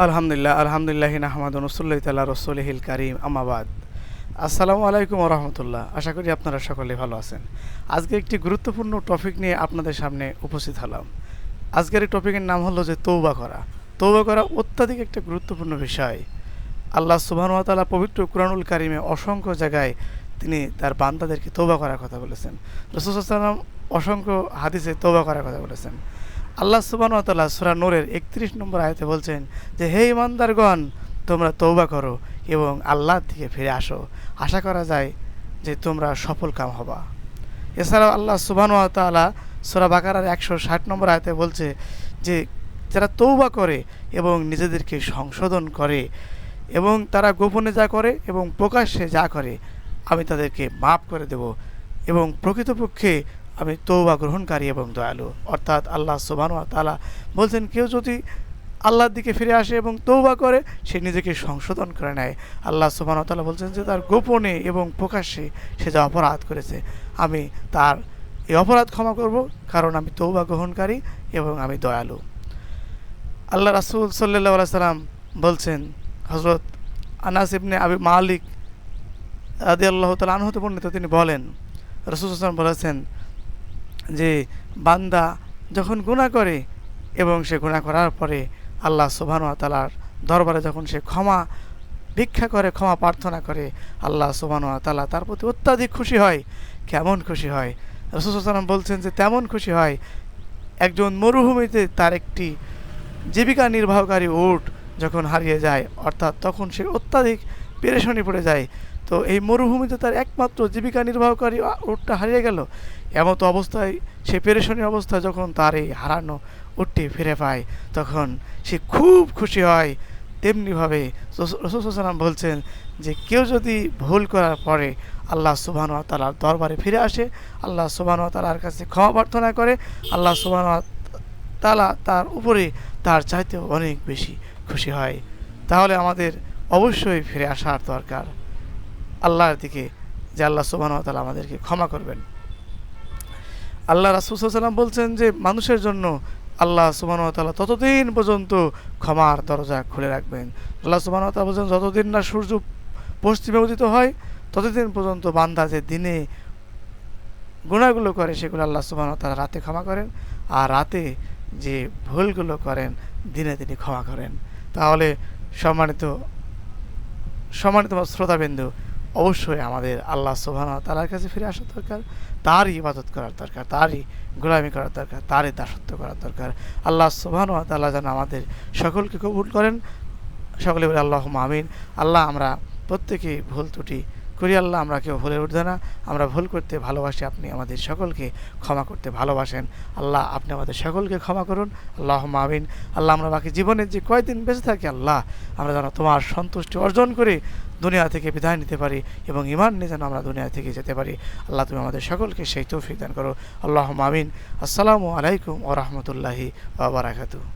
আলহামদুলিল্লাহ আলহামদুলিল্লাহি নাহমাদু নসল্লি তাআলা রাসূলিহিল কারীম আম্মা বাদ। আসসালামু আলাইকুম ওয়া রাহমাতুল্লাহ। আশা করি আপনারা সকলে ভালো আছেন। আজকে একটি গুরুত্বপূর্ণ টপিক নিয়ে আপনাদের সামনে উপস্থিত হলাম। আজকের এই টপিকের নাম হলো যে তৌবা করা। তৌবা করা অত্যাধিক একটা গুরুত্বপূর্ণ বিষয়। আল্লাহ সুবহানাহু ওয়া তাআলা পবিত্র কুরআনুল কারীমে অসংখ্য জায়গায় তিনি তার বান্দাদেরকে তৌবা করার কথা বলেছেন। রাসূল সাল্লাল্লাহু আলাইহি ওয়াসাল্লাম অসংখ্য হাদিসে তৌবা করার কথা বলেছেন। আল্লাহ সুবহানাহু ওয়া তাআলা সূরা নূরের ৩১ নম্বর আয়াতে বলছেন যে হে ঈমানদারগণ, তোমরা তৌবা করো এবং আল্লাহর দিকে ফিরে আসো, আশা করা যায় যে তোমরা সফলকাম হবা। এছাড়াও আল্লাহ সুবহানাহু ওয়া তাআলা সূরা বাকারার ১৬০ নম্বর আয়াতে বলছে যে যারা তৌবা করে এবং নিজেদেরকে সংশোধন করে এবং তারা গোপনে যা করে এবং প্রকাশ্যে যা করে আমি তাদেরকে মাফ করে দেব এবং প্রকৃতপক্ষে আমি তৌবা গ্রহণকারী এবং দয়ালু। অর্থাৎ আল্লাহ সুবহানাহু ওয়া তাআলা বলছেন কেউ যদি আল্লাহর দিকে ফিরে আসে এবং তৌবা করে সে নিজেকে সংশোধন করে নেয়। আল্লাহ সুবহানাহু ওয়া তাআলা বলছেন যে তার গোপনে এবং প্রকাশ্যে সে যা অপরাধ করেছে আমি তার এই অপরাধ ক্ষমা করব, কারণ আমি তৌবা গ্রহণকারী এবং আমি দয়ালু। আল্লাহ রাসূল সাল্লাল্লাহু আলাইহি সাল্লাম বলছেন, হযরত আনাস ইবনে আবি মালিক রাদিয়াল্লাহু তাআলা আনহু হতে বর্ণিত, তিনি বলেন রাসূল সাল্লাল্লাহু আলাইহি ওয়াসাল্লাম বলেছেন যে বান্দা যখন গুনাহ করে এবং সে গুনাহ করার পরে আল্লাহ সুবহানাহু ওয়া তাআলার দরবারে যখন সে ক্ষমা ভিক্ষা করে, ক্ষমা প্রার্থনা করে, আল্লাহ সুবহানাহু ওয়া তাআলা তার প্রতি অত্যাধিক খুশি হয়। কেমন খুশি হয়? রাসূল সাল্লাল্লাহু আলাইহি ওয়াসাল্লাম বলছেন যে তেমন খুশি হয় একজন মরুভূমিতে তার একটি জীবিকা নির্বাহকারী উট যখন হারিয়ে যায়, অর্থাৎ তখন সে অত্যাধিক পেরেশানি পড়ে যায়। তো এই মরুভূমিতে তার একমাত্র জীবিকা নির্বাহকারী উটটা হারিয়ে গেল। এমতো অবস্থায় সে পেরেশানি অবস্থায় যখন তার এই হারানো উটটি ফিরে পায় তখন সে খুব খুশি হয়। তেমনিভাবে রাসূল সাল্লাল্লাহু আলাইহি ওয়াসাল্লাম বলছেন যে কেউ যদি ভুল করার পরে আল্লাহ সুবহানাহু ওয়া তাআলার দরবারে ফিরে আসে, আল্লাহ সুবহানাহু ওয়া তাআলার কাছে ক্ষমা প্রার্থনা করে, আল্লাহ সুবহানাহু ওয়া তাআলা তার উপরে তার চাইতেও অনেক বেশি খুশি হয়। তাহলে আমাদের অবশ্যই ফিরে আসার দরকার আল্লাহর দিকে, যে আল্লাহ সুবহানাহু ওয়া তাআলা আমাদেরকে ক্ষমা করবেন। আল্লাহ রাসূল সাল্লাল্লাহু আলাইহি ওয়াসাল্লাম বলছেন যে মানুষের জন্য আল্লাহ সুবহানাহু ওয়া তাআলা ততদিন পর্যন্ত ক্ষমার দরজা খুলে রাখবেন। আল্লাহ সুবহানাহু ওয়া তাআলা বলছেন যতদিন না সূর্য পশ্চিমে উদিত হয় ততদিন পর্যন্ত বান্দা যে দিনে গুনাহগুলো করে সেগুলো আল্লাহ সুবহানাহু ওয়া তাআলা রাতে ক্ষমা করেন, আর রাতে যে ভুলগুলো করেন দিনে তিনি ক্ষমা করেন। তাহলে সম্মানিত সম্মানিত শ্রোতাবিন্দু, অবশ্যই আমাদের আল্লাহ সুবহানাহু ওয়া তাআলার কাছে ফিরে আসা দরকার, তারই ইবাদত করার দরকার, তারই গোলামি করার দরকার, তারই দাসত্ব করার দরকার। আল্লাহ সুবহানাহু ওয়া তাআলা যেন আমাদের সকলকে কবুল করেন। সকলে বলে আল্লাহুম্মা আমিন। আল্লাহ আমরা প্রত্যেকেই ভুল ত্রুটি করি, আল্লাহ আমরা কেউ ভুলের ঊর্ধ্বে না, আমরা ভুল করতে ভালোবাসি, আপনি আমাদের সকলকে ক্ষমা করতে ভালোবাসেন। আল্লাহ আপনি আমাদের সকলকে ক্ষমা করুন। আল্লাহুম্মা আমিন। আল্লাহ আমরা বাকি জীবনের যে কয়দিন বেঁচে থাকি আল্লাহ আমরা যেন তোমার সন্তুষ্টি অর্জন করে দুনিয়া থেকে বিদায় নিতে পারি এবং ঈমান নিয়ে যেন আমরা দুনিয়া থেকে যেতে পারি। আল্লাহ তুমি আমাদের সকলকে সেই তৌফিক দান করো। আল্লাহুম্মা আমিন। আসসালামু আলাইকুম ওয়া রাহমাতুল্লাহি ওয়া বারাকাতুহু।